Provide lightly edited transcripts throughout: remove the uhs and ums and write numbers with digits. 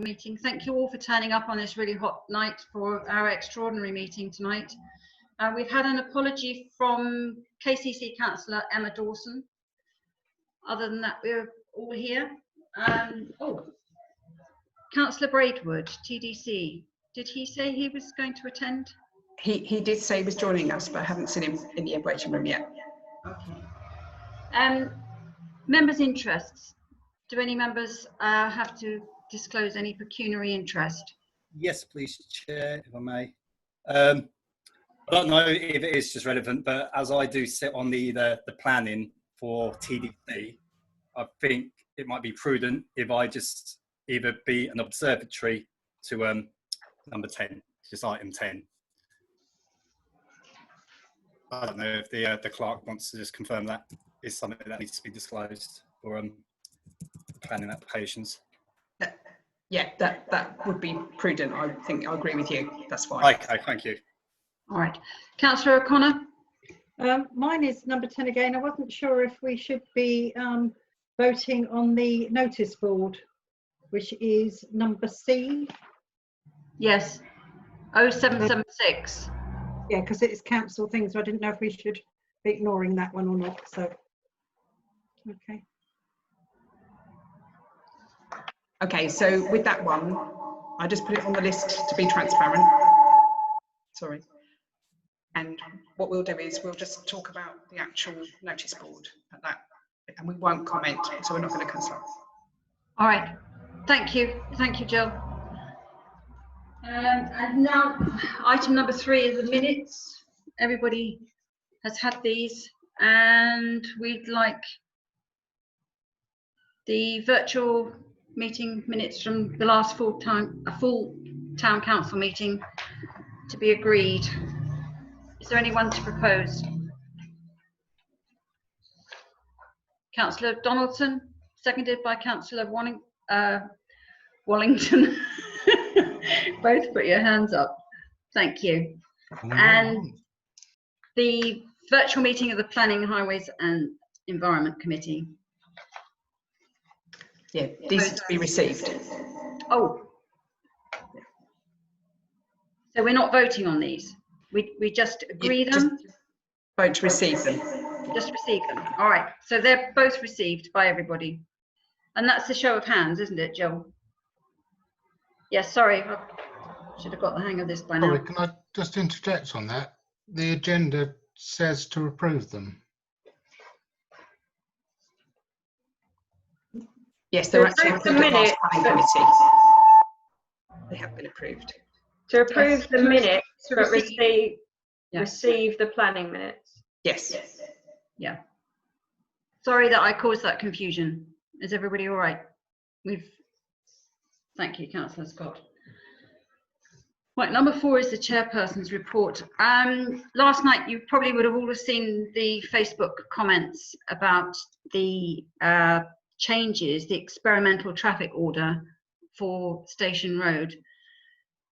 meeting. Thank you all for turning up on this really hot night for our extraordinary meeting tonight. We've had an apology from KCC Councillor Emma Dawson. Other than that, we're all here. Councillor Braidwood, TDC. Did he say he was going to attend? He did say he was joining us, but I haven't seen him in the waiting room yet. Okay. Members' interests. Do any members have to disclose any pecuniary interest? Yes, please, Chair, if I may. I don't know if it is just relevant, but as I do sit on the planning for TDC, I think it might be prudent if I just either be an observatory to number 10, just item 10. I don't know if the clerk wants to just confirm that is something that needs to be disclosed for planning applications. Yeah, that would be prudent. I think I agree with you. That's fine. Okay, thank you. All right. Councillor O'Connor? Mine is number 10 again. I wasn't sure if we should be voting on the notice board, which is number C. Yes. 0776. Yeah, because it's council things, so I didn't know if we should be ignoring that one or not. So, okay. Okay, so with that one, I just put it on the list to be transparent. Sorry. And what we'll do is we'll just talk about the actual notice board at that, and we won't comment, so we're not going to consult. All right. Thank you. Thank you, Jill. And now, item number 3 is the minutes. Everybody has had these, and we'd like the virtual meeting minutes from the last full town council meeting to be agreed. Is there anyone to propose? Councillor Donaldson, seconded by Councillor Wallington. Both put your hands up. Thank you. And the virtual meeting of the Planning, Highways and Environment Committee. Yeah, these are to be received. Oh. So we're not voting on these? We just agree them? Just vote to receive them. Just receive them. All right. So they're both received by everybody. And that's the show of hands, isn't it, Jill? Yes, sorry. I should have got the hang of this by now. Sorry, can I just interject on that? The agenda says to approve them. Yes, they're actually approved at last planning committee. They have been approved. To approve the minutes, but receive the planning minutes. Yes. Yeah. Sorry that I caused that confusion. Is everybody all right? Thank you, Councillor Scott. Right, number 4 is the chairperson's report. Last night you probably would have all seen the Facebook comments about the changes, the experimental traffic order for Station Road.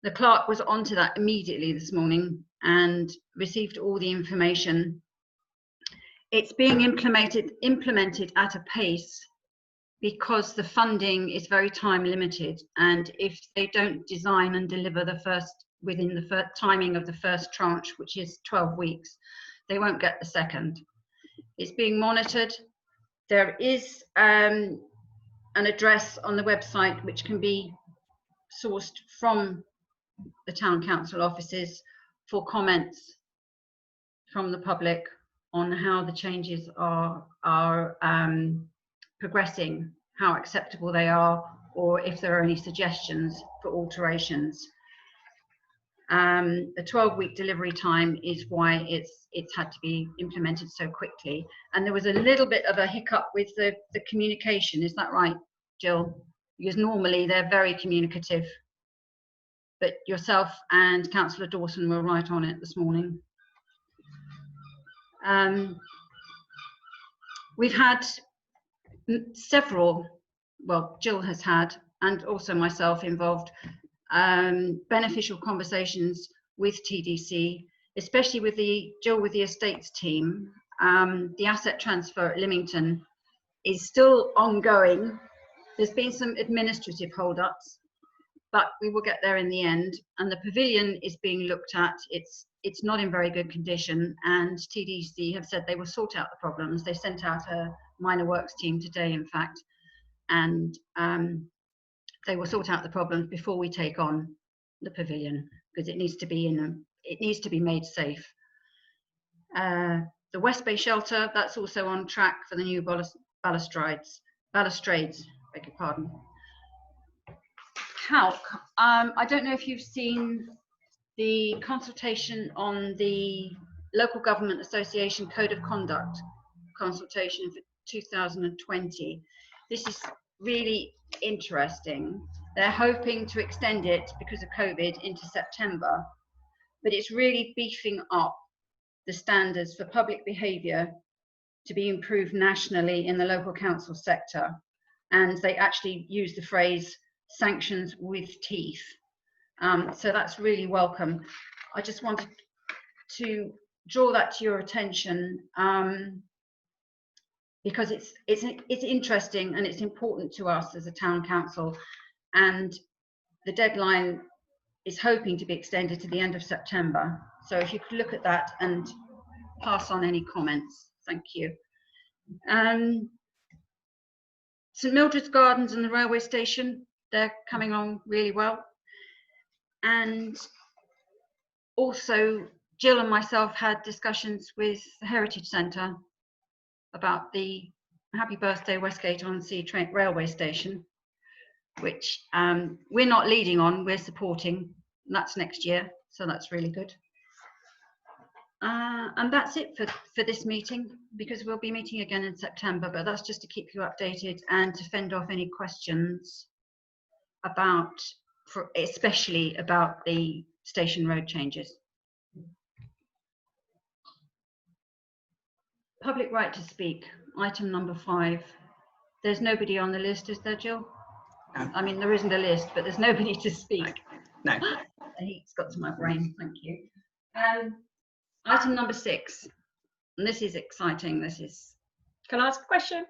The clerk was onto that immediately this morning and received all the information. It's being implemented at a pace because the funding is very time limited, and if they don't design and deliver within the timing of the first tranche, which is 12 weeks, they won't get the second. It's being monitored. There is an address on the website which can be sourced from the town council offices for comments from the public on how the changes are progressing, how acceptable they are, or if there are any suggestions for alterations. The 12-week delivery time is why it's had to be implemented so quickly. And there was a little bit of a hiccup with the communication. Is that right, Jill? Because normally they're very communicative. But yourself and Councillor Dawson were right on it this morning. We've had several, well, Jill has had, and also myself involved, beneficial conversations with TDC, especially with Jill with the estates team. The asset transfer at Lymington is still ongoing. There's been some administrative hold-ups, but we will get there in the end. And the pavilion is being looked at. It's not in very good condition, and TDC have said they will sort out the problems. They sent out a minor works team today, in fact, and they will sort out the problems before we take on the pavilion, because it needs to be made safe. The West Bay shelter, that's also on track for the new balustrades, beg your pardon. Calc, I don't know if you've seen the consultation on the Local Government Association Code of Conduct consultation for 2020. This is really interesting. They're hoping to extend it because of COVID into September, but it's really beefing up the standards for public behaviour to be improved nationally in the local council sector. And they actually use the phrase sanctions with teeth. So that's really welcome. I just wanted to draw that to your attention because it's interesting and it's important to us as a town council, and the deadline is hoping to be extended to the end of September. So if you could look at that and pass on any comments, thank you. St Mildred's Gardens and the railway station, they're coming on really well. And also Jill and myself had discussions with the Heritage Centre about the Happy Birthday Westgate-on-Sea railway station, which we're not leading on, we're supporting. That's next year, so that's really good. And that's it for this meeting, because we'll be meeting again in September, but that's just to keep you updated and to fend off any questions about, especially about the station road changes. Public right to speak, item number 5. There's nobody on the list, is there, Jill? No. I mean, there isn't a list, but there's nobody to speak. No. The heat's got to my brain, thank you. Item number 6, and this is exciting. This is. Can I ask a question?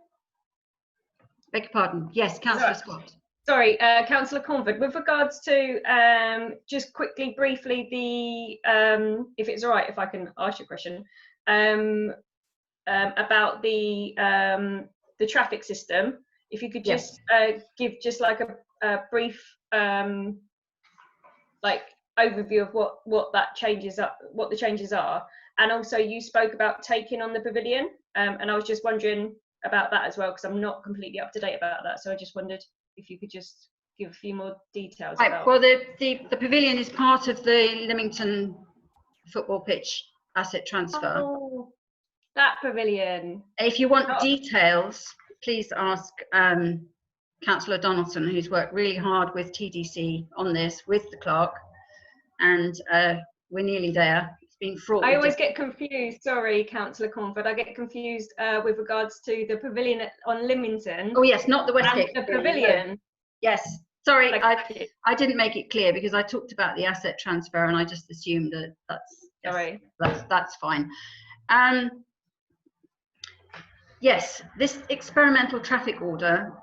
Beg your pardon. Yes, Councillor Scott. Sorry, Councillor Convert. With regards to just quickly, briefly, the if it's all right, if I can ask you a question about the traffic system. If you could just give just like a brief like overview of what that changes up, what the changes are, and also you spoke about taking on the pavilion, and I was just wondering about that as well, because I'm not completely up to date about that. So I just wondered if you could just give a few more details. Right, about. well, the pavilion is part of the Lymington football pitch asset transfer. Oh, that pavilion. If you want details, please ask Councillor Donaldson, who's worked really hard with TDC on this, with the clerk, and we're nearly there. It's been fraught. I always get confused, sorry, Councillor Convert, I get confused with regards to the pavilion on Lymington. Oh yes, not the Westgate. The pavilion. Yes, sorry, Okay. I didn't make it clear because I talked about the asset transfer and I just assumed that Sorry. that's fine. Yes, this experimental traffic order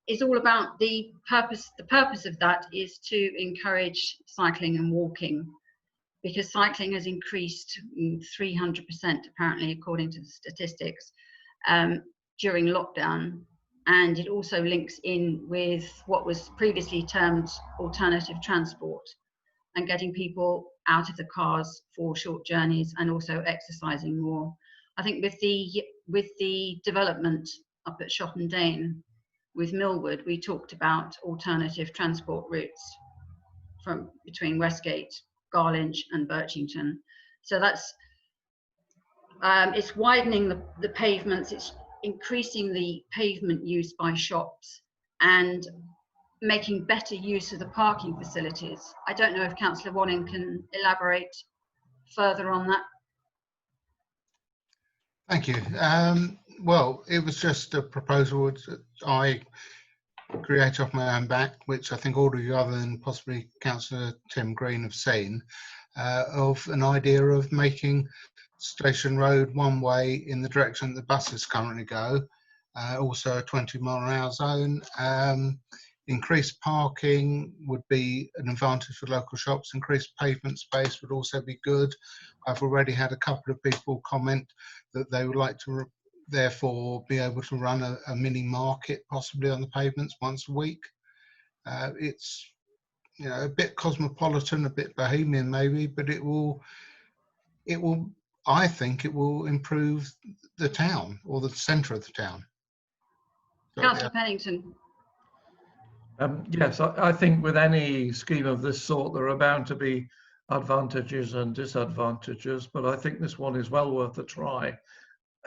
is all about the purpose. The purpose of that is to encourage cycling and walking, because cycling has increased 300% apparently, according to the statistics, during lockdown. And it also links in with what was previously termed alternative transport, and getting people out of the cars for short journeys and also exercising more. I think with the development up at Shotton Dane with Millwood, we talked about alternative transport routes from between Westgate, Garlinge and Birchington. So that's it's widening the pavements, it's increasing the pavement use by shops and making better use of the parking facilities. I don't know if Councillor Wanning can elaborate further on that. Thank you. Well, it was just a proposal that I create off my own back, which I think all of you other than possibly Councillor Tim Green have seen, of an idea of making Station Road one way in the direction the buses currently go, also a 20-mile-an-hour zone, increased parking would be an advantage for local shops. Increased pavement space would also be good. I've already had a couple of people comment that they would like to therefore be able to run a mini market possibly on the pavements once a week. It's, you know, a bit cosmopolitan, a bit bohemian maybe, but it will, I think it will improve the town or the centre of the town. So, Councillor Pennington. Yes, I think with any scheme of this sort, there are bound to be advantages and disadvantages, but I think this one is well worth a try.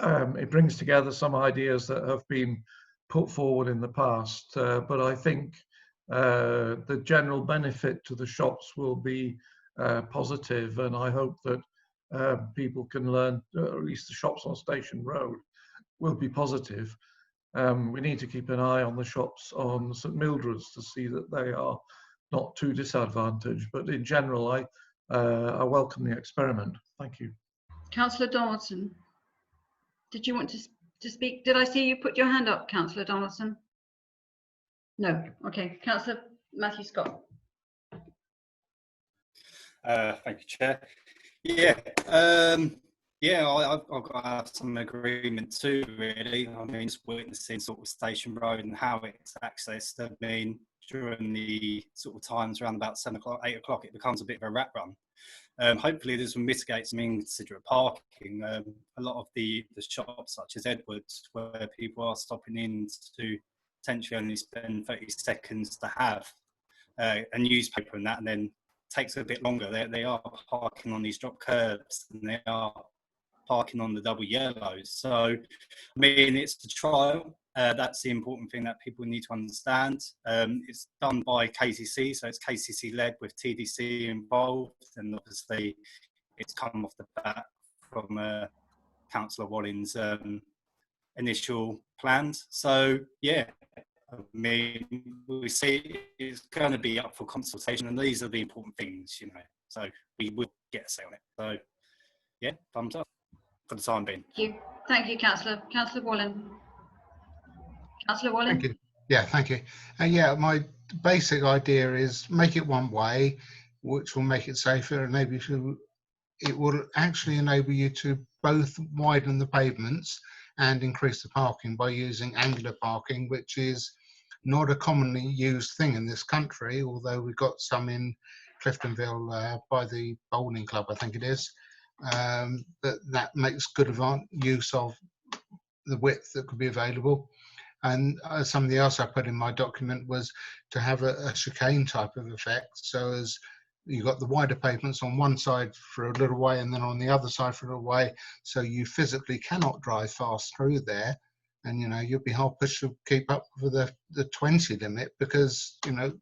It brings together some ideas that have been put forward in the past, but I think the general benefit to the shops will be positive, and I hope that people can learn, at least the shops on Station Road will be positive. We need to keep an eye on the shops on St Mildred's to see that they are not too disadvantaged, but in general I welcome the experiment. Thank you. Councillor Donaldson, did you want to speak? Did I see you put your hand up, Councillor Donaldson? No. Okay. Councillor Matthew Scott. Thank you, Chair. Yeah, I've got to have some agreement too, really. I mean, just witnessing sort of Station Road and how it's accessed. I mean, during the sort of times around about 7 o'clock, 8 o'clock, it becomes a bit of a rat run. Hopefully this will mitigate some inconsiderate parking. A lot of the shops such as Edwards, where people are stopping in to potentially only spend 30 seconds to have a newspaper and that, and then takes a bit longer. They are parking on these drop curbs and they are parking on the double yellows. So, I mean, it's the trial. That's the important thing that people need to understand. It's done by KCC, so it's KCC led with TDC involved, and obviously it's come off the bat from Councillor Walling's initial plans. So yeah, I mean, we see it's going to be up for consultation, and these are the important things, you know. So we will get a say on it. So yeah, thumbs up for the time being. Thank you, Councillor. Councillor Wallen. Councillor Wallen. thank you. Yeah, thank you. Yeah, my basic idea is make it one way, which will make it safer, and maybe it will actually enable you to both widen the pavements and increase the parking by using angular parking, which is not a commonly used thing in this country, although we've got some in Cliftonville by the bowling club, I think it is. That makes good use of the width that could be available. And something else I put in my document was to have a chicane type of effect. So as you've got the wider pavements on one side for a little way and then on the other side for a little way, so you physically cannot drive fast through there. And, you know, you'll be hard pushed to keep up with the 20 limit, because, you know,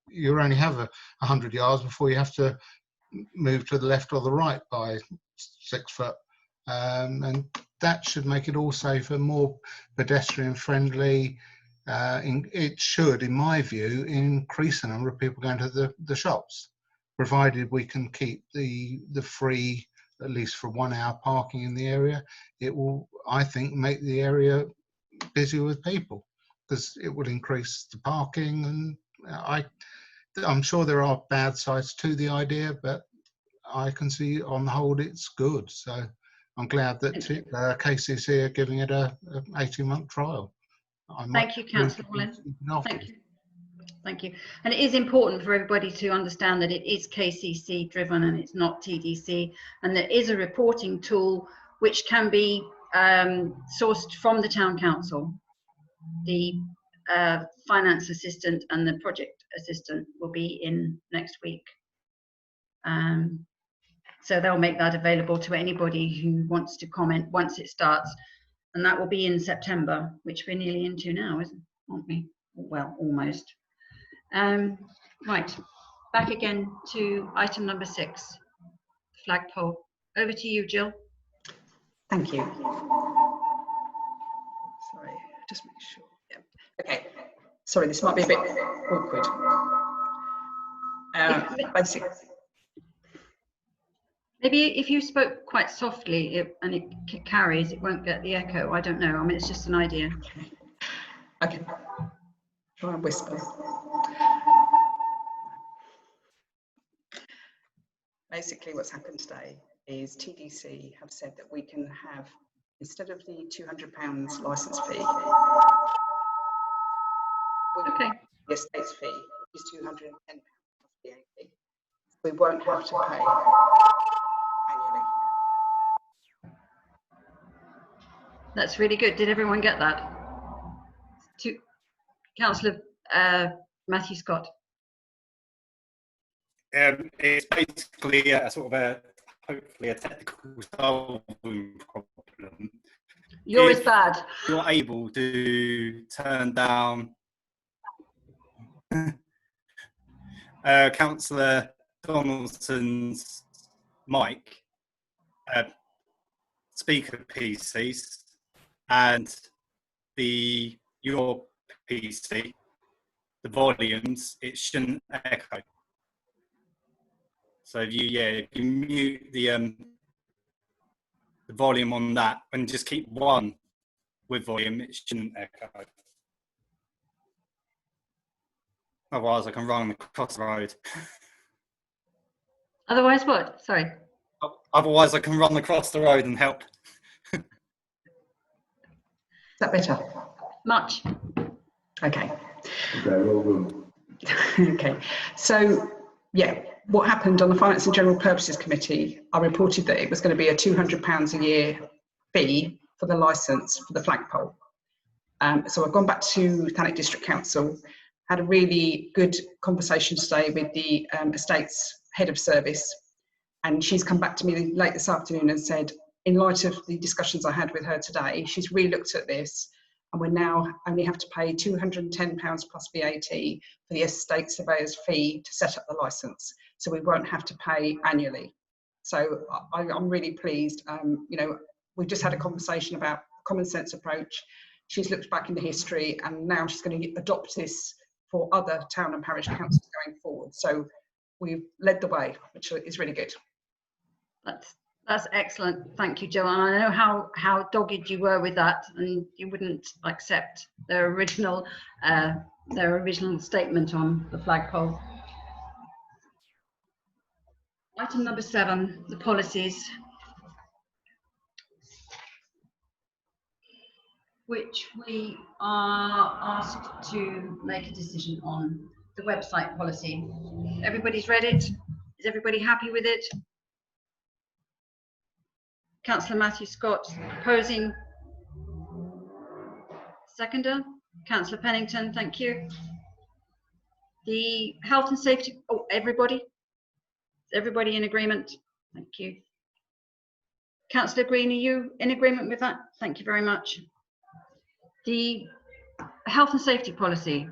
you only have 100 yards before you have to move to the left or the right by 6 foot. And that should make it all safer, more pedestrian friendly. It should, in my view, increase the number of people going to the shops, provided we can keep the free, at least for 1 hour parking in the area. It will, I think, make the area busy with people, because it will increase the parking. And I'm sure there are bad sides to the idea, but I can see on the whole it's good. So I'm glad that KCC are giving it a 18-month trial. Thank you, Councillor Wallen. Thank you. Thank you. And it is important for everybody to understand that it is KCC driven and it's not TDC. And there is a reporting tool which can be sourced from the Town Council. The finance assistant and the project assistant will be in next week. So they'll make that available to anybody who wants to comment once it starts. And that will be in September, which we're nearly into now, aren't we? Well, almost. Right, back again to item number 6, flagpole. Over to you, Jill. Thank you. Sorry, just make sure. Yeah. Okay. Sorry, this might be a bit awkward. Basically. Maybe if you spoke quite softly and it carries, it won't get the echo. I don't know. I mean, it's just an idea. Okay. Try and whisper. Basically, what's happened today is TDC have said that we can have, instead of the £200 licence fee, Okay. the estate's fee is £210 plus VAT. We won't have to pay annually. That's really good. Did everyone get that? To Councillor Matthew Scott. It's basically a sort of hopefully a technical solving problem. You're If as bad. you're able to turn down Councillor Donaldson's mic, speaker PCs, and your PC, the volumes, it shouldn't echo. So if you mute the volume on that and just keep one with volume, it shouldn't echo. Otherwise, I can run across the road. Otherwise, what? Sorry. Otherwise, I can run across the road and help. Is that better? Much. Okay. Okay. So, yeah, what happened on the Finance and General Purposes Committee, I reported that it was going to be a £200 a year fee for the licence for the flagpole. So I've gone back to Thanet District Council, had a really good conversation today with the estate's head of service, and she's come back to me late this afternoon and said, in light of the discussions I had with her today, she's re-looked at this, and we now only have to pay £210 plus VAT for the estate surveyor's fee to set up the licence. So we won't have to pay annually. So I'm really pleased. You know, we just had a conversation about common sense approach. She's looked back into history, and now she's going to adopt this for other town and parish councils going forward. So we've led the way, which is really good. That's excellent. Thank you, Joanne. I know how dogged you were with that, and you wouldn't accept their original statement on the flagpole. Item number 7, the policies, which we are asked to make a decision on. The website policy. Everybody's read it? Is everybody happy with it? Councillor Matthew Scott proposing. Seconder. Councillor Pennington, thank you. The health and safety, oh, everybody? Is everybody in agreement? Thank you. Councillor Green, are you in agreement with that? Thank you very much. The health and safety policy.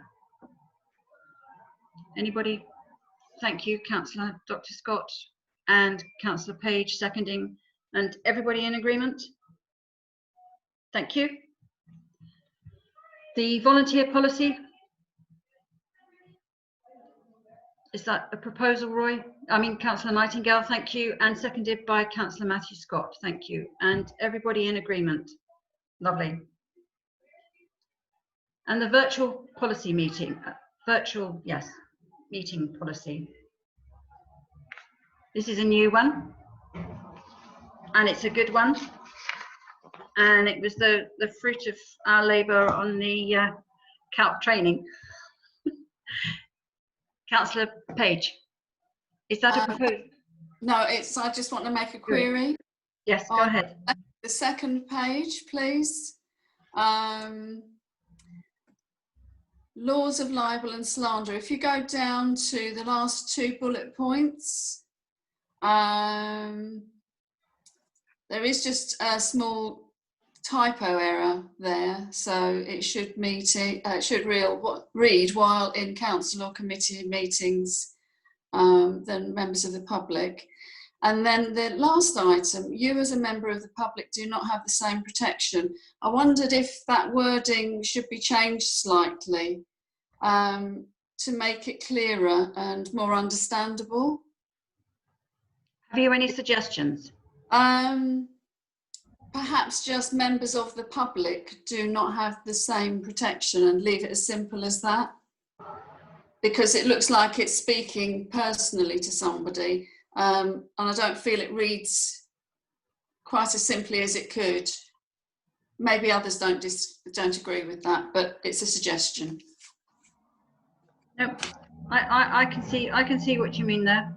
Anybody? Thank you, Councillor Dr. Scott and Councillor Page seconding. And everybody in agreement? Thank you. The volunteer policy. Is that a proposal, Roy? I mean, Councillor Nightingale, thank you. And seconded by Councillor Matthew Scott, thank you. And everybody in agreement? Lovely. And the virtual policy meeting, yes, meeting policy. This is a new one, and it's a good one. And it was the fruit of our labour on the CALP training. Councillor Page, is that a proposal? No, I just want to make a query. Yes, go ahead. The second page, please. Laws of libel and slander. If you go down to the last 2 bullet points, there is just a small typo error there, so it should read while in council or committee meetings, then members of the public. And then the last item, you as a member of the public do not have the same protection. I wondered if that wording should be changed slightly to make it clearer and more understandable. Have you any suggestions? Perhaps just members of the public do not have the same protection, and leave it as simple as that. because it looks like it's speaking personally to somebody, and I don't feel it reads quite as simply as it could. Maybe others don't agree with that, but it's a suggestion. Nope. I can see what you mean there.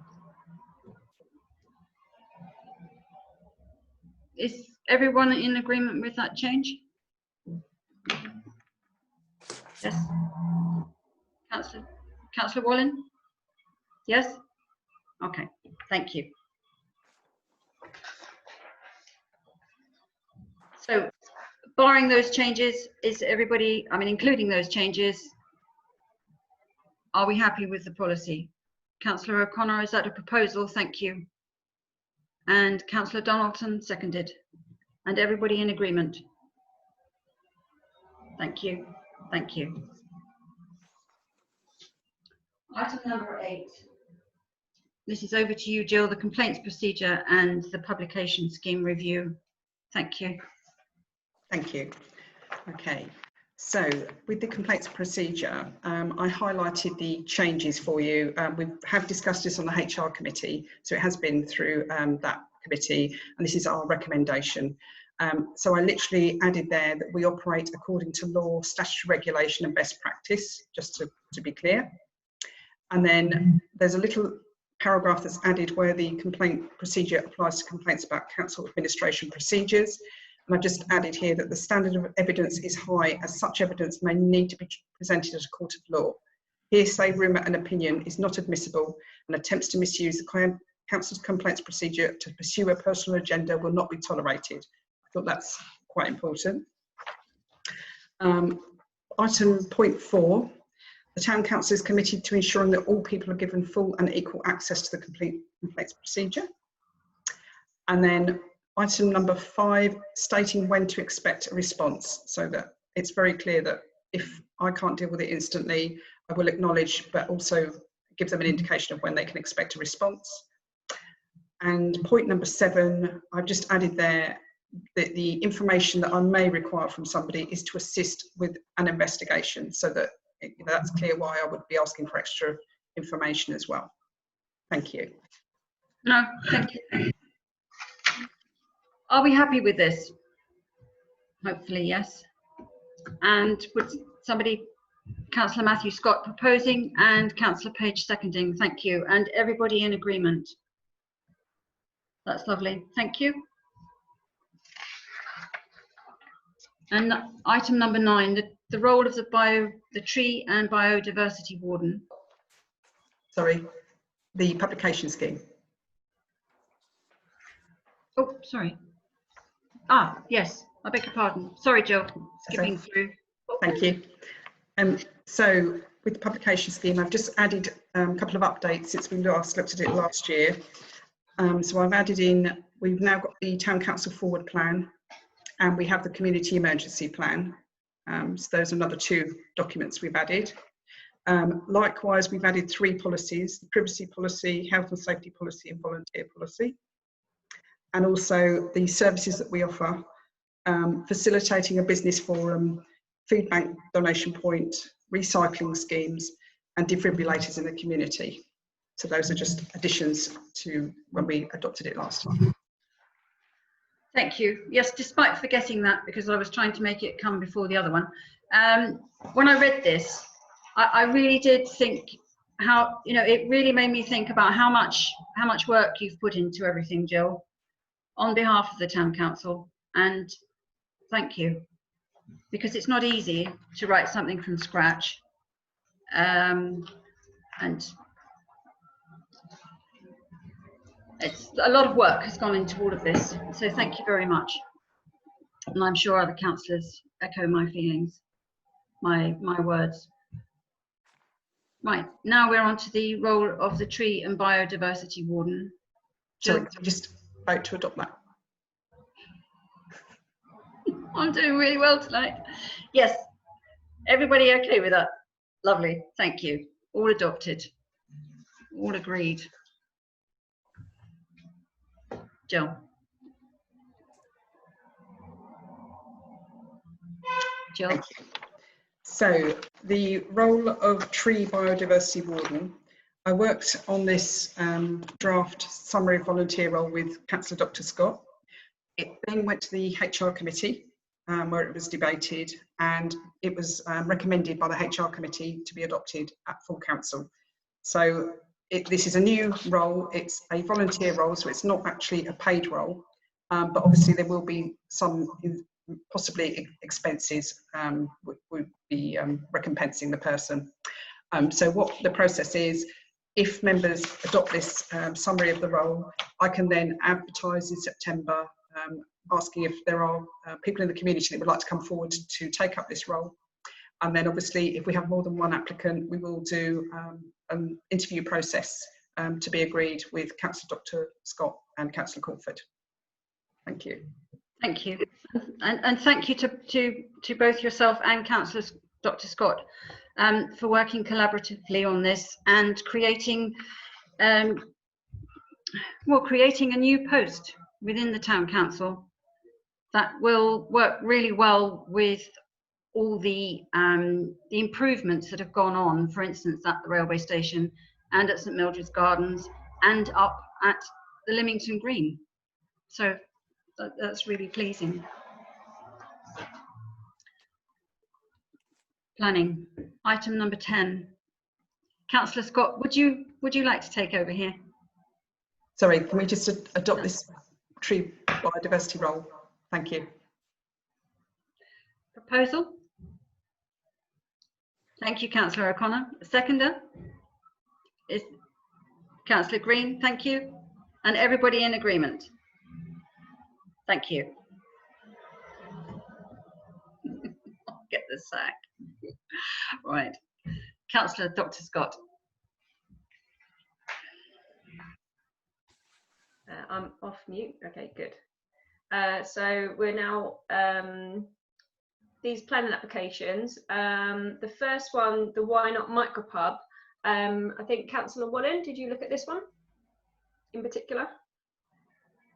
Is everyone in agreement with that change? Yes. Councillor Wallen? Yes? Okay, thank you. So, barring those changes, is everybody, I mean, including those changes, are we happy with the policy? Councillor O'Connor, is that a proposal? Thank you. And Councillor Donaldson, seconded. And everybody in agreement? Thank you. Thank you. Item number 8. This is over to you, Jill, the complaints procedure and the publication scheme review. Thank you. Thank you. Okay, so with the complaints procedure, I highlighted the changes for you. We have discussed this on the HR committee, so it has been through that committee, and this is our recommendation. So I literally added there that we operate according to law, statutory regulation and best practice, just to be clear. And then there's a little paragraph that's added where the complaint procedure applies to complaints about council administration procedures. And I've just added here that the standard of evidence is high, as such evidence may need to be presented at a court of law. Hearsay, rumour and opinion is not admissible, and attempts to misuse the council's complaints procedure to pursue a personal agenda will not be tolerated. I thought that's quite important. Item point 4. The Town Council is committed to ensuring that all people are given full and equal access to the complaints procedure. And then item number 5, stating when to expect a response, so that it's very clear that if I can't deal with it instantly, I will acknowledge, but also give them an indication of when they can expect a response. And point number 7, I've just added there that the information that I may require from somebody is to assist with an investigation, so that that's clear why I would be asking for extra information as well. Thank you. No, thank you. Are we happy with this? Hopefully, yes. And would somebody, Councillor Matthew Scott proposing and Councillor Page seconding, thank you. And everybody in agreement? That's lovely, thank you. And item number 9, the role of the tree and biodiversity warden. Sorry, the publication scheme. Oh, sorry. Ah, yes, I beg your pardon. Sorry, Jill, skipping through. Thank you. So with the publication scheme, I've just added a couple of updates since we last looked at it last year. So I've added in, we've now got the Town Council Forward Plan, and we have the Community Emergency Plan. So those are another 2 documents we've added. Likewise, we've added 3 policies: the privacy policy, health and safety policy and volunteer policy. And also the services that we offer, facilitating a business forum, food bank donation point, recycling schemes and defibrillators in the community. So those are just additions to when we adopted it last time. Thank you. Yes, despite forgetting that, because I was trying to make it come before the other one. When I read this, I really did think how, it really made me think about how much work you've put into everything, Jill, on behalf of the Town Council, and thank you, because it's not easy to write something from scratch, and it's a lot of work has gone into all of this, so thank you very much. And I'm sure other councillors echo my feelings, my words. Right, now we're on to the role of the tree and biodiversity warden. So just vote to adopt that. I'm doing really well tonight. Yes, everybody okay with that? Lovely, thank you. All adopted, all agreed. Jill. Jill. So the role of tree biodiversity warden. I worked on this draft summary volunteer role with Councillor Dr. Scott. It then went to the HR committee where it was debated, and it was recommended by the HR committee to be adopted at full council. So this is a new role, it's a volunteer role, so it's not actually a paid role, but obviously there will be some possibly expenses would be recompensing the person. So what the process is, if members adopt this summary of the role, I can then advertise in September asking if there are people in the community that would like to come forward to take up this role. And then obviously if we have more than one applicant, we will do an interview process to be agreed with Councillor Dr. Scott and Councillor Corford. Thank you. Thank you. And thank you to both yourself and Councillor Dr. Scott for working collaboratively on this and creating creating a new post within the Town Council that will work really well with all the improvements that have gone on, for instance, at the railway station and at St Mildred's Gardens and up at the Lymington Green. So that's really pleasing. Planning, item number 10. Councillor Scott, would you like to take over here? Sorry, can we just adopt this tree biodiversity role? Thank you. Proposal? Thank you, Councillor O'Connor. Seconder is Councillor Green. Thank you. And everybody in agreement? Thank you. I'll get the sack. Right. Councillor Dr. Scott. I'm off mute. Okay, good. So we're now these planning applications. The first one, the Why Not Micropub. I think Councillor Wallen, did you look at this one in particular?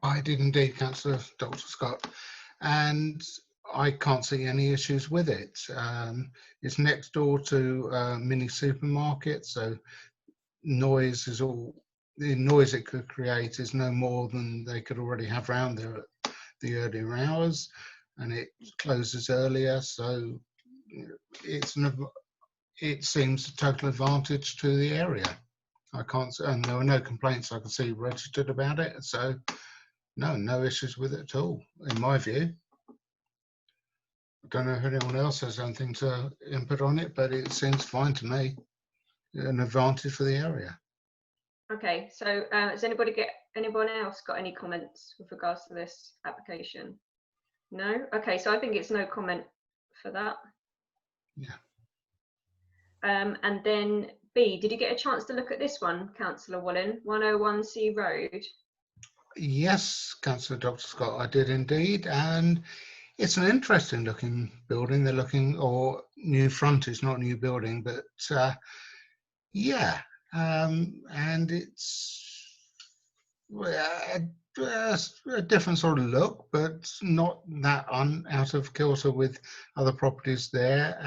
I did indeed, Councillor Dr. Scott, and I can't see any issues with it. It's next door to a mini supermarket, so noise is all. The noise it could create is no more than they could already have around there at the earlier hours, and it closes earlier, so it seems a total advantage to the area. I can't, and there were no complaints I could see registered about it, so no issues with it at all, in my view. I don't know if anyone else has anything to input on it, but it seems fine to me. An advantage for the area. Okay, so has anyone else got any comments with regards to this application? No? Okay, so I think it's no comment for that. Yeah. And then B, did you get a chance to look at this one, Councillor Wallen, 101 C Road? Yes, Councillor Dr. Scott, I did indeed, and it's an interesting looking building. They're looking, or new frontage, not new building, but yeah, and it's a different sort of look, but not that out of kilter with other properties there,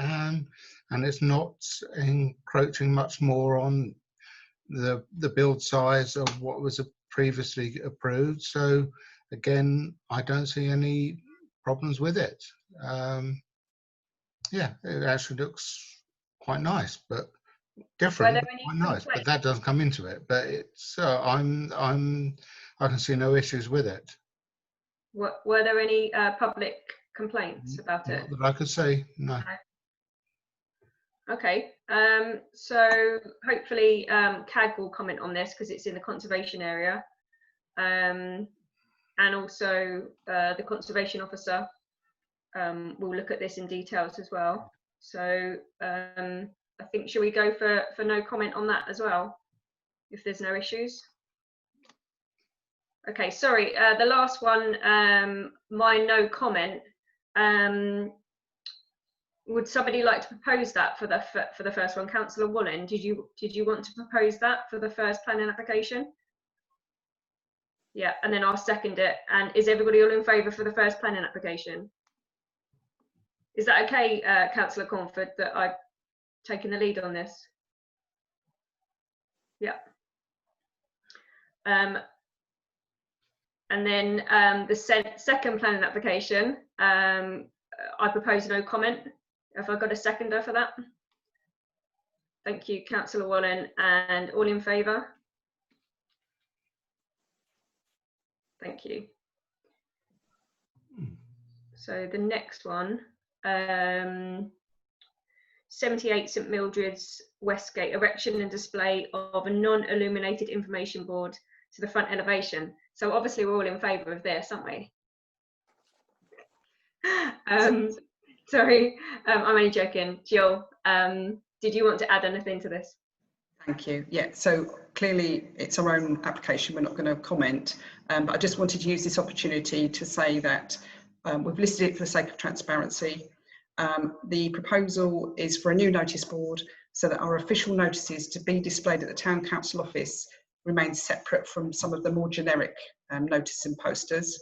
and it's not encroaching much more on the build size of what was previously approved. So again, I don't see any problems with it. Yeah, it actually looks quite nice, but different, quite nice, but that doesn't come into it. But it's I can see no issues with it. Were there any public complaints about it? Not that I could say, no. Okay, so hopefully CAG will comment on this because it's in the conservation area, and also the conservation officer will look at this in details as well. So I think, should we go for no comment on that as well, if there's no issues? Okay, sorry, the last one, my no comment. Would somebody like to propose that for the first one? Councillor Wallen, did you want to propose that for the first planning application? Yeah, and then I'll second it. And is everybody all in favour for the first planning application? Is that okay, Councillor Cornford, that I've taken the lead on this? Yeah. And then the second planning application, I propose no comment. Have I got a seconder for that? Thank you, Councillor Wallen, and all in favour? Thank you. So the next one, 78 St Mildred's Westgate, erection and display of a non-illuminated information board to the front elevation. So obviously we're all in favour of this, aren't we? Sorry, I'm only joking. Jill, did you want to add anything to this? Thank you. Yeah, so clearly it's our own application, we're not going to comment, but I just wanted to use this opportunity to say that we've listed it for the sake of transparency. The proposal is for a new notice board so that our official notices to be displayed at the Town Council office remain separate from some of the more generic notice and posters.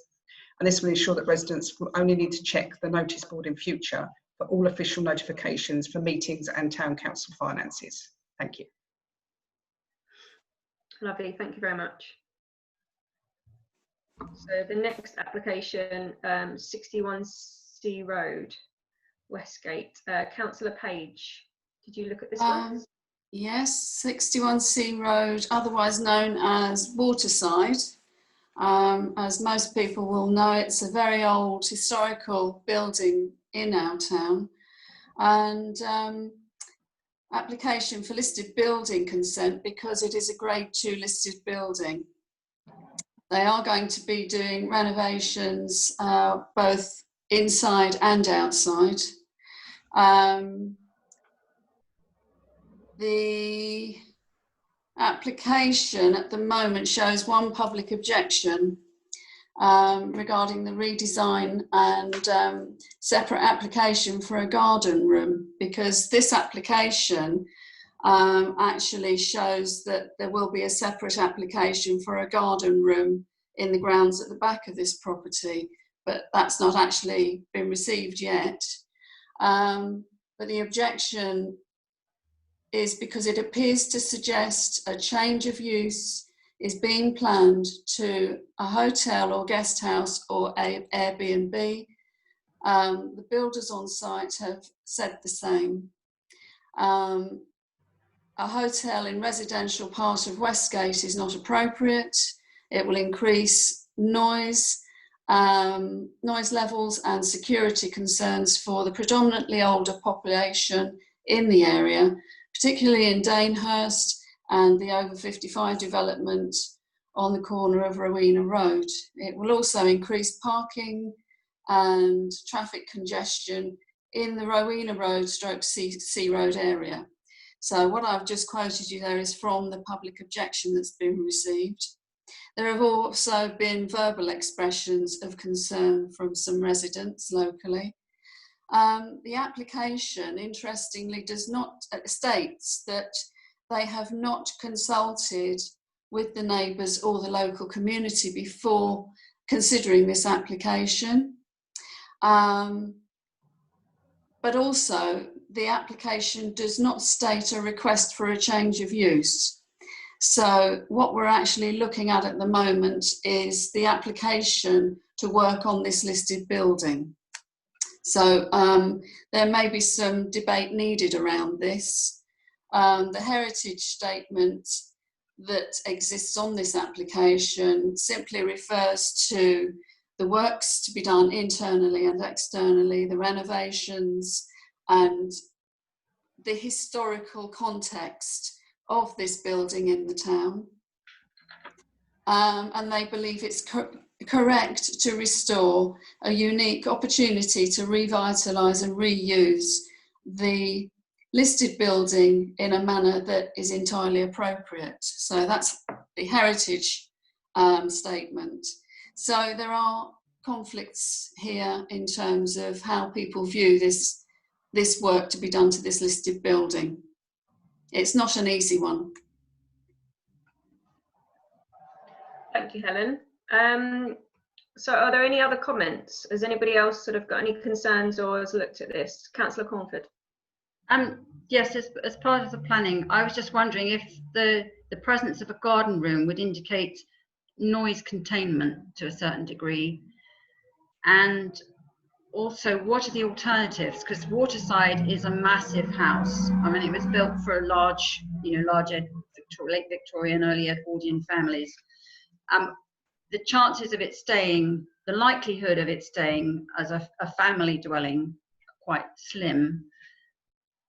And this will ensure that residents will only need to check the notice board in future for all official notifications for meetings and Town Council finances. Thank you. Lovely, thank you very much. So the next application, 61C Road, Westgate. Councillor Page, did you look at this one? Yes, 61C Road, otherwise known as Waterside. As most people will know, it's a very old historical building in our town, and application for listed building consent because it is a Grade 2 listed building. They are going to be doing renovations both inside and outside. The application at the moment shows one public objection regarding the redesign and separate application for a garden room, because this application actually shows that there will be a separate application for a garden room in the grounds at the back of this property, but that's not actually been received yet. But the objection is because it appears to suggest a change of use is being planned to a hotel or guest house or a Airbnb. The builders on site have said the same. A hotel in residential part of Westgate is not appropriate. It will increase noise levels and security concerns for the predominantly older population in the area, particularly in Danehurst and the over 55 development on the corner of Rowena Road. It will also increase parking and traffic congestion in the Rowena Road / C Road area. So what I've just quoted you there is from the public objection that's been received. There have also been verbal expressions of concern from some residents locally. The application, interestingly, does not states that they have not consulted with the neighbours or the local community before considering this application. But also, the application does not state a request for a change of use. So what we're actually looking at the moment is the application to work on this listed building. So there may be some debate needed around this. The heritage statement that exists on this application simply refers to the works to be done internally and externally, the renovations and the historical context of this building in the town. And they believe it's correct to restore a unique opportunity to revitalise and reuse the listed building in a manner that is entirely appropriate. So that's the heritage statement. So there are conflicts here in terms of how people view this work to be done to this listed building. It's not an easy one. Thank you, Helen. So are there any other comments? Has anybody else sort of got any concerns or has looked at this? Councillor Cornford. Yes, as part of the planning, I was just wondering if the presence of a garden room would indicate noise containment to a certain degree, and also what are the alternatives? Because Waterside is a massive house. I mean, it was built for a large, late Victorian, early Edwardian families. The chances of it staying, the likelihood of it staying as a family dwelling, quite slim.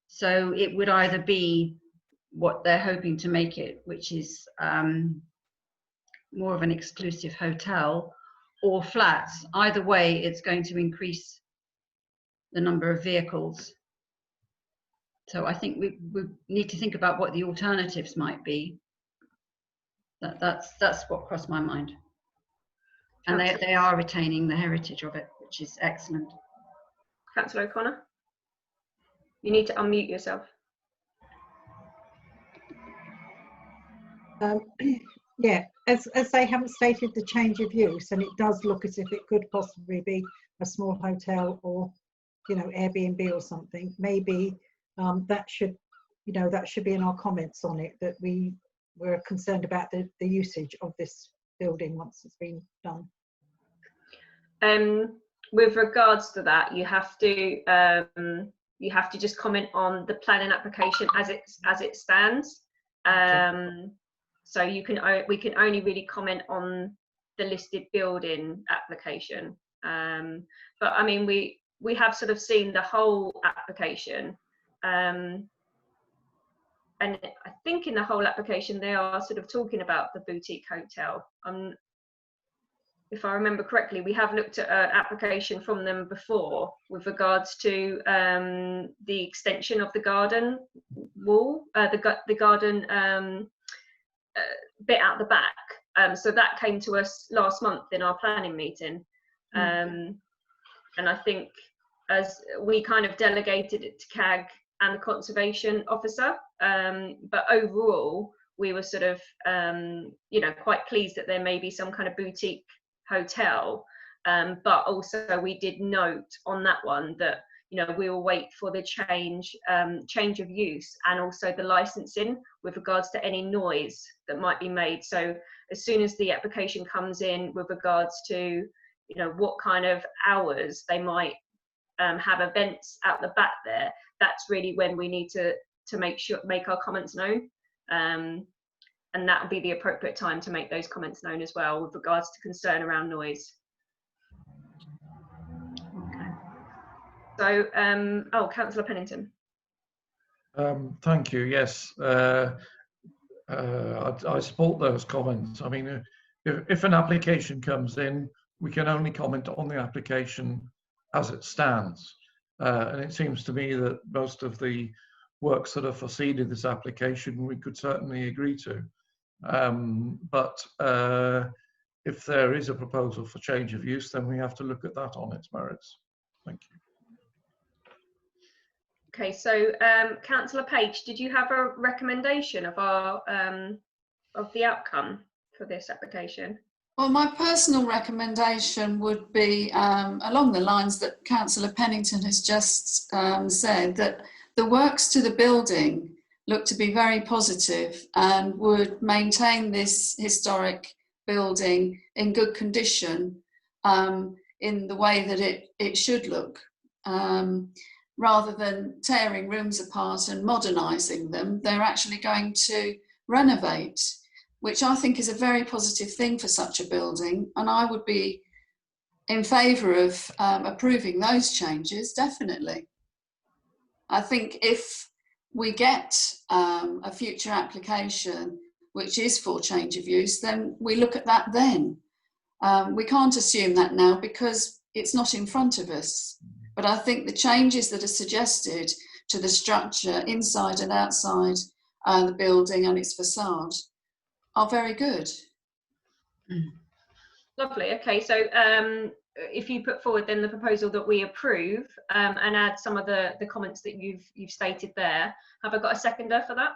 So it would either be what they're hoping to make it, which is more of an exclusive hotel, or flats. Either way, it's going to increase the number of vehicles. So I think we need to think about what the alternatives might be. That's what crossed my mind. And they are retaining the heritage of it, which is excellent. Councillor O'Connor, you need to unmute yourself. Yeah, as they haven't stated the change of use, and it does look as if it could possibly be a small hotel or, Airbnb or something. Maybe that should be in our comments on it, that we're concerned about the usage of this building once it's been done. With regards to that, you have to just comment on the planning application as it stands. So we can only really comment on the listed building application. But I mean, we have sort of seen the whole application, and I think in the whole application they are sort of talking about the boutique hotel. If I remember correctly, we have looked at an application from them before with regards to the extension of the garden wall, the garden bit out the back. So that came to us last month in our planning meeting. And I think as we kind of delegated it to CAG and the conservation officer, but overall we were sort of quite pleased that there may be some kind of boutique hotel, but also we did note on that one that we will wait for the change of use and also the licensing with regards to any noise that might be made. So as soon as the application comes in with regards to what kind of hours they might have events out the back there, that's really when we need to make our comments known, and that would be the appropriate time to make those comments known as well with regards to concern around noise. Okay. So, Councillor Pennington. Thank you. Yes, I support those comments. I mean, if an application comes in, we can only comment on the application as it stands. And it seems to me that most of the works that are foreseen in this application we could certainly agree to. But if there is a proposal for change of use, then we have to look at that on its merits. Thank you. Okay, so Councillor Page, did you have a recommendation of our of the outcome for this application? Well, my personal recommendation would be along the lines that Councillor Pennington has just said, that the works to the building look to be very positive and would maintain this historic building in good condition in the way that it should look, rather than tearing rooms apart and modernising them. They're actually going to renovate, which I think is a very positive thing for such a building, and I would be in favour of approving those changes, definitely. I think if we get a future application which is for change of use, then we look at that then. We can't assume that now because it's not in front of us. But I think the changes that are suggested to the structure inside and outside the building and its facade are very good. Lovely. Okay, so if you put forward then the proposal that we approve and add some of the comments that you've stated there, have I got a seconder for that?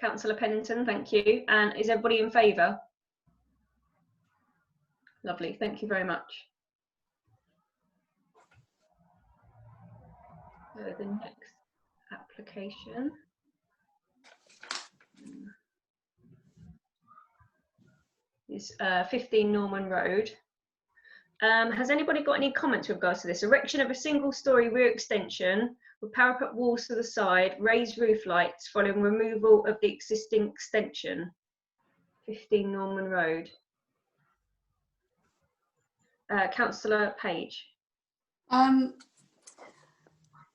Councillor Pennington, thank you. And is everybody in favour? Lovely, thank you very much. So the next application is 15 Norman Road. Has anybody got any comments with regards to this? Erection of a single-storey rear extension with parapet walls to the side, raised roof lights following removal of the existing extension. 15 Norman Road. Councillor Page.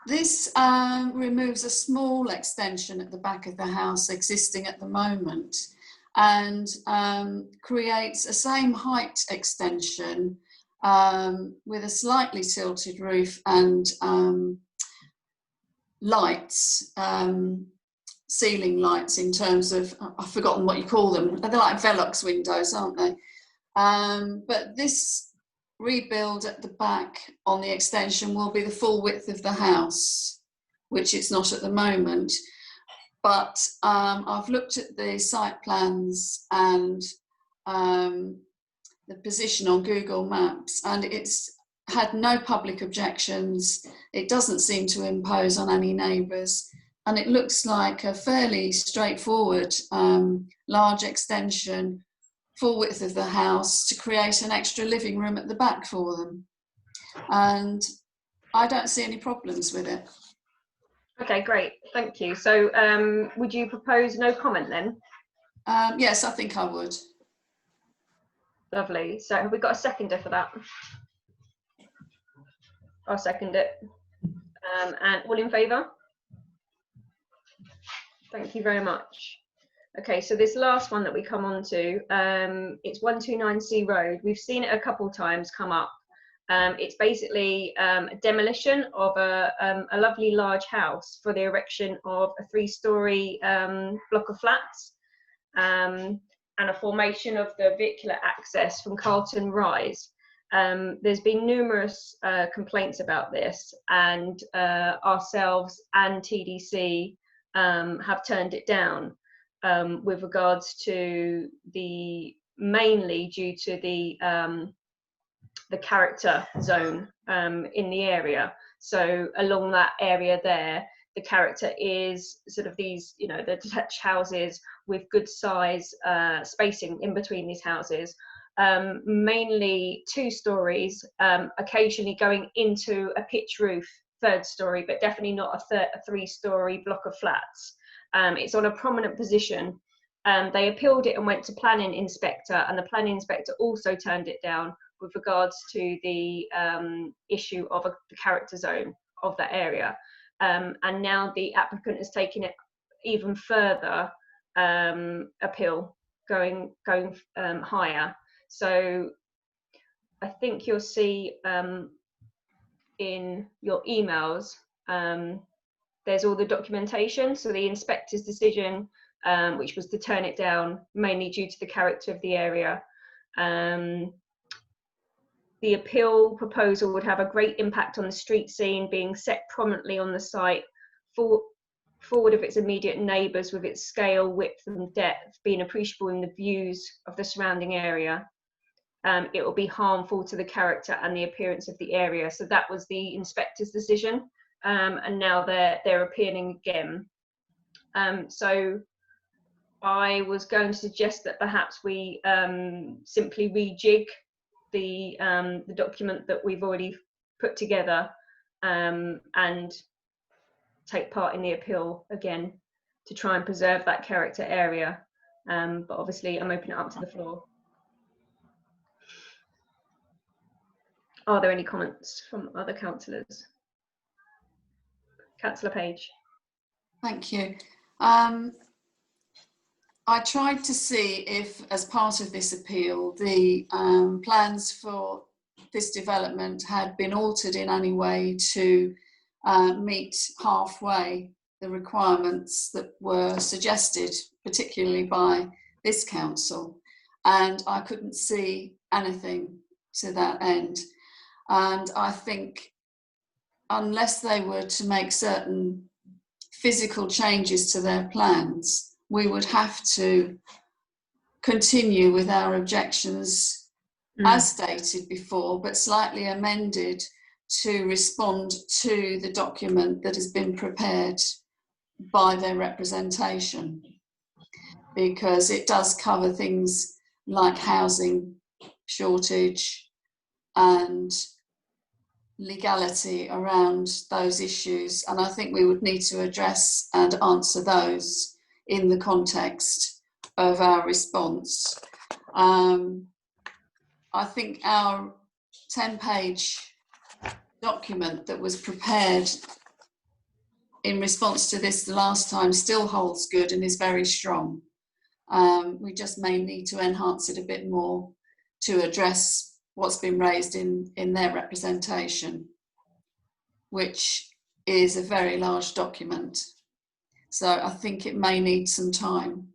This removes a small extension at the back of the house existing at the moment, and creates a same height extension with a slightly tilted roof and lights, ceiling lights in terms of, I've forgotten what you call them, they're like Velux windows, aren't they? But this rebuild at the back on the extension will be the full width of the house, which it's not at the moment. But I've looked at the site plans and the position on Google Maps, and it's had no public objections. It doesn't seem to impose on any neighbours, and it looks like a fairly straightforward large extension, full width of the house, to create an extra living room at the back for them. And I don't see any problems with it. Okay, great, thank you. So would you propose no comment then? Yes, I think I would. Lovely. So have we got a seconder for that? I'll second it. And all in favour? Thank you very much. Okay, so this last one that we come on to, it's 129C Road. We've seen it a couple times come up. It's basically a demolition of a lovely large house for the erection of a 3-storey block of flats, and a formation of the vehicular access from Carlton Rise. There's been numerous complaints about this, and ourselves and TDC have turned it down with regards to mainly due to the character zone in the area. So along that area there, the character is sort of these, you know, the detached houses with good size spacing in between these houses, mainly 2 stories, occasionally going into a pitch roof 3rd story, but definitely not a 3-story block of flats. It's on a prominent position. They appealed it and went to planning inspector, and the planning inspector also turned it down with regards to the issue of the character zone of that area. And now the applicant has taken it even further appeal, going higher. So I think you'll see in your emails, there's all the documentation. So the inspector's decision, which was to turn it down, mainly due to the character of the area. The appeal proposal would have a great impact on the street scene, being set prominently on the site, forward of its immediate neighbours, with its scale, width and depth being appreciable in the views of the surrounding area. It will be harmful to the character and the appearance of the area. So that was the inspector's decision, and now they're appealing again. So I was going to suggest that perhaps we simply rejig the document that we've already put together, and take part in the appeal again to try and preserve that character area. But obviously I'm opening it up to the floor. Are there any comments from other councillors? Councillor Page. Thank you. I tried to see if, as part of this appeal, the plans for this development had been altered in any way to meet halfway the requirements that were suggested, particularly by this council. And I couldn't see anything to that end. And I think unless they were to make certain physical changes to their plans, we would have to continue with our objections as stated before, but slightly amended to respond to the document that has been prepared by their representation, because it does cover things like housing shortage and legality around those issues, and I think we would need to address and answer those in the context of our response. I think our 10-page document that was prepared in response to this the last time still holds good and is very strong. We just may need to enhance it a bit more to address what's been raised in their representation, which is a very large document. So I think it may need some time.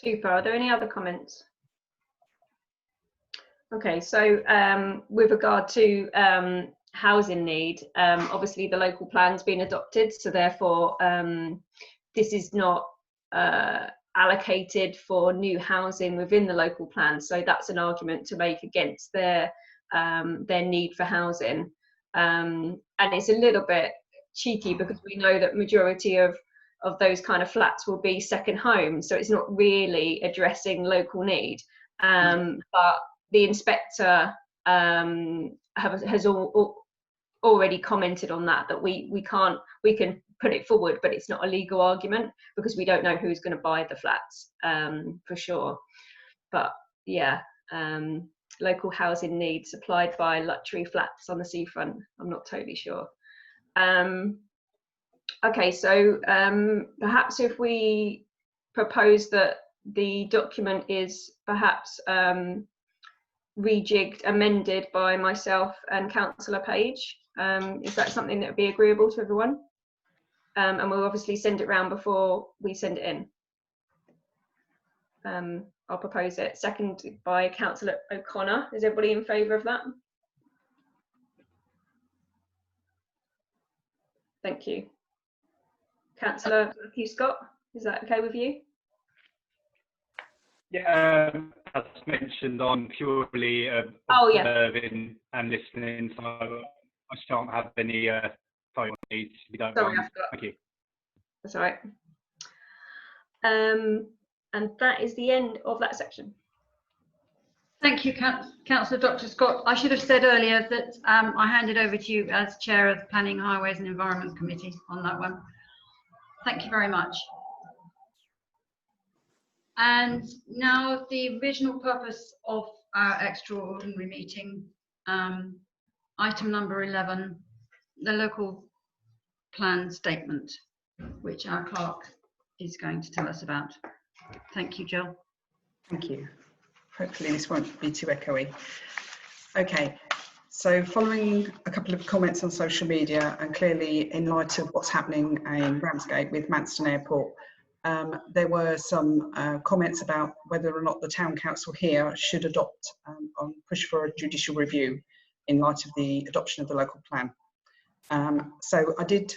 Super. Are there any other comments? Okay, so with regard to housing need, obviously the local plan's been adopted, so therefore this is not allocated for new housing within the local plan, so that's an argument to make against their need for housing. And it's a little bit cheeky because we know that majority of those kind of flats will be second homes, so it's not really addressing local need. But the inspector has already commented on that we can put it forward, but it's not a legal argument because we don't know who's going to buy the flats for sure. But yeah, local housing needs supplied by luxury flats on the seafront, I'm not totally sure. Okay, so perhaps if we propose that the document is perhaps rejigged, amended by myself and Councillor Page, is that something that would be agreeable to everyone? And we'll obviously send it round before we send it in. I'll propose it, seconded by Councillor O'Connor. Is everybody in favour of that? Thank you. Councillor Scott, is that okay with you? Yeah, as mentioned, I'm purely observing and listening, so I shan't have any phone needs. If you don't mind. Thank you. That's all right. And that is the end of that section. Thank you, Councillor Dr. Scott. I should have said earlier that I handed over to you as Chair of the Planning, Highways and Environment Committee on that one. Thank you very much. And now the original purpose of our extraordinary meeting, item number 11, the local plan statement, which our clerk is going to tell us about. Thank you, Jill. Thank you. Hopefully this won't be too echoey. Okay, so following a couple of comments on social media and clearly in light of what's happening in Ramsgate with Manston Airport, there were some comments about whether or not the Town Council here should adopt or push for a judicial review in light of the adoption of the local plan. So I did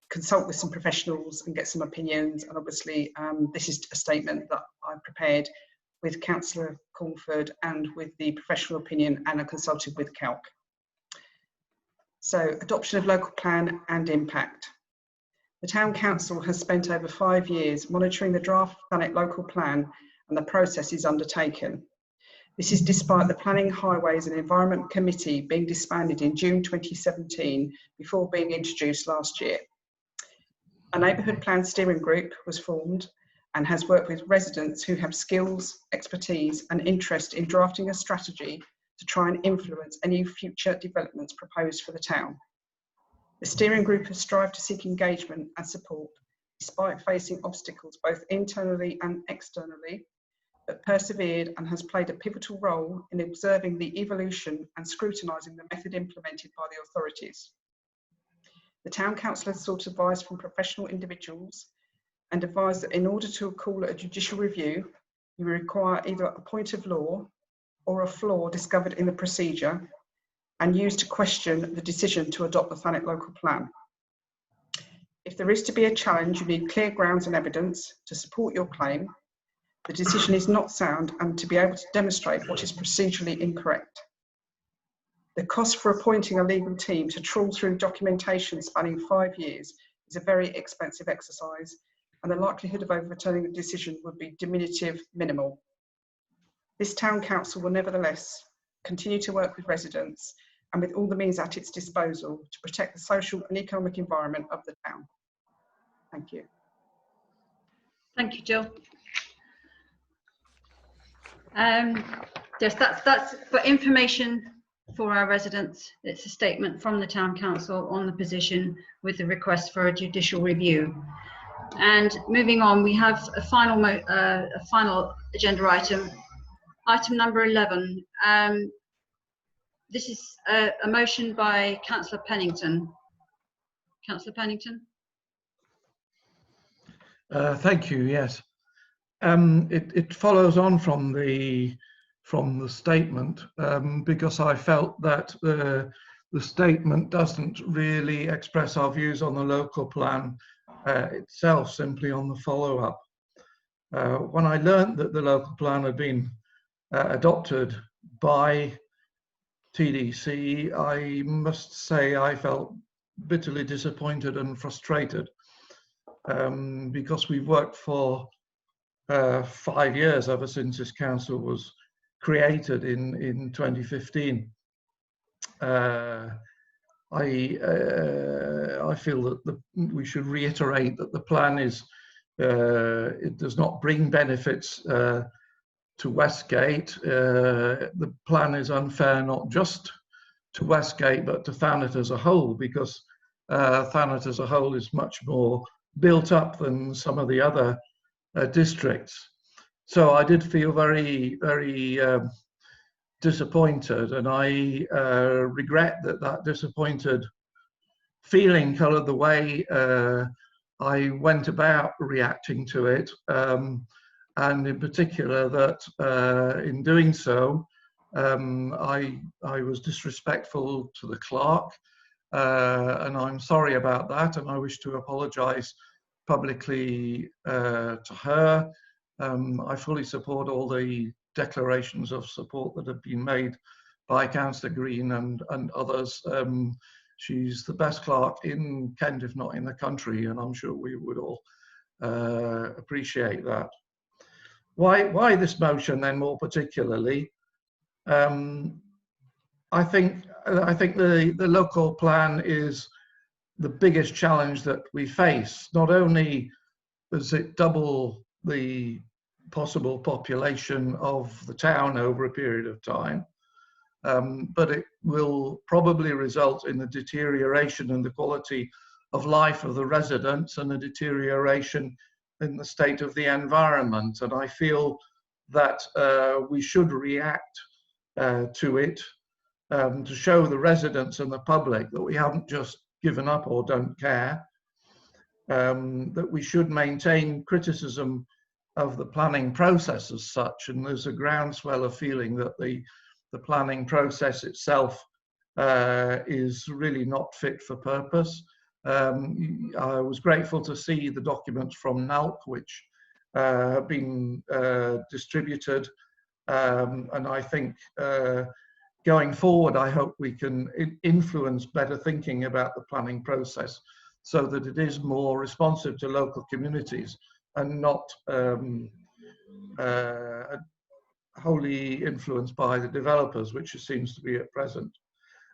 consult with some professionals and get some opinions, and obviously this is a statement that I prepared with Councillor Cornford and with the professional opinion, and I consulted with Calc. So, adoption of local plan and impact. The Town Council has spent over 5 years monitoring the draft Thanet local plan and the process is undertaken. This is despite the Planning, Highways and Environment Committee being disbanded in June 2017 before being introduced last year. A neighbourhood plan steering group was formed and has worked with residents who have skills, expertise and interest in drafting a strategy to try and influence any future developments proposed for the town. The steering group has strived to seek engagement and support despite facing obstacles both internally and externally, but persevered and has played a pivotal role in observing the evolution and scrutinising the method implemented by the authorities. The Town Council has sought advice from professional individuals and advised that in order to call a judicial review, you require either a point of law or a flaw discovered in the procedure and used to question the decision to adopt the Thanet local plan. If there is to be a challenge, you need clear grounds and evidence to support your claim, The decision is not sound and to be able to demonstrate what is procedurally incorrect. The cost for appointing a legal team to trawl through documentation spanning 5 years is a very expensive exercise, and the likelihood of overturning the decision would be diminutive, minimal. This town council will nevertheless continue to work with residents and with all the means at its disposal to protect the social and economic environment of the town. Thank you. Thank you, Jill. Yes, that's for information for our residents. It's a statement from the Town Council on the position with the request for a judicial review. And moving on, we have a final agenda item, item number 11. This is a motion by Councillor Pennington. Councillor Pennington. Thank you. Yes, it follows on from the statement because I felt that the statement doesn't really express our views on the local plan itself, simply on the follow-up. When I learnt that the local plan had been adopted by TDC, I must say I felt bitterly disappointed and frustrated because we've worked for 5 years ever since this council was created in 2015. I feel that we should reiterate that the plan is it does not bring benefits to Westgate. The plan is unfair not just to Westgate but to Thanet as a whole, because Thanet as a whole is much more built up than some of the other districts. So I did feel very, very disappointed, and I regret that disappointed feeling coloured the way I went about reacting to it, and in particular that in doing so I was disrespectful to the clerk, and I'm sorry about that, and I wish to apologise publicly to her. I fully support all the declarations of support that have been made by Councillor Green and others. She's the best clerk in Kent, if not in the country, and I'm sure we would all appreciate that. Why this motion then, more particularly? I think the local plan is the biggest challenge that we face. Not only does it double the possible population of the town over a period of time, but it will probably result in a deterioration in the quality of life of the residents and a deterioration in the state of the environment. And I feel that we should react to it to show the residents and the public that we haven't just given up or don't care, that we should maintain criticism of the planning process as such. And there's a groundswell of feeling that the planning process itself is really not fit for purpose. I was grateful to see the documents from NALC, which have been distributed, and I think going forward, I hope we can influence better thinking about the planning process so that it is more responsive to local communities and not wholly influenced by the developers, which it seems to be at present.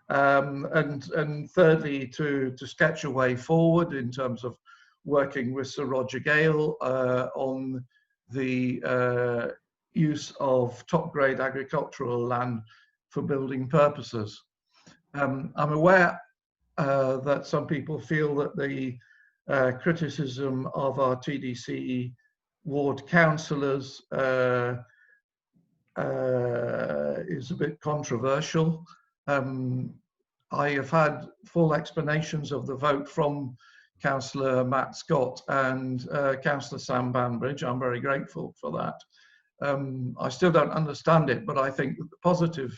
And thirdly, to sketch a way forward in terms of working with Sir Roger Gale on the use of top-grade agricultural land for building purposes. I'm aware that some people feel that the criticism of our TDC ward councillors is a bit controversial. I have had full explanations of the vote from Councillor Matt Scott and Councillor Sam Banbridge. I'm very grateful for that. I still don't understand it, but I think that the positive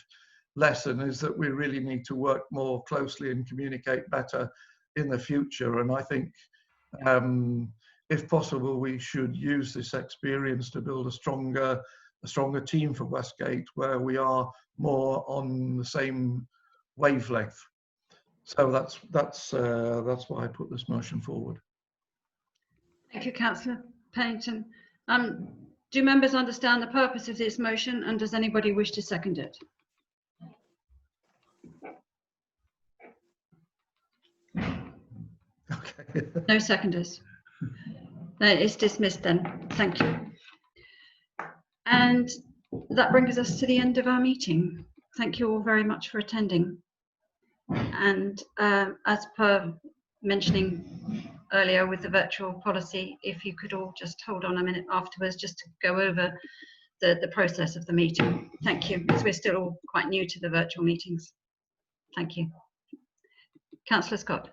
lesson is that we really need to work more closely and communicate better in the future. And I think if possible, we should use this experience to build a stronger team for Westgate, where we are more on the same wavelength. So that's why I put this motion forward. Thank you, Councillor Pennington. Do members understand the purpose of this motion, and does anybody wish to second it? Okay. No seconders. No, it's dismissed then. Thank you. And that brings us to the end of our meeting. Thank you all very much for attending. And as per mentioning earlier with the virtual policy, if you could all just hold on a minute afterwards just to go over the process of the meeting. Thank you, because we're still all quite new to the virtual meetings. Thank you. Councillor Scott.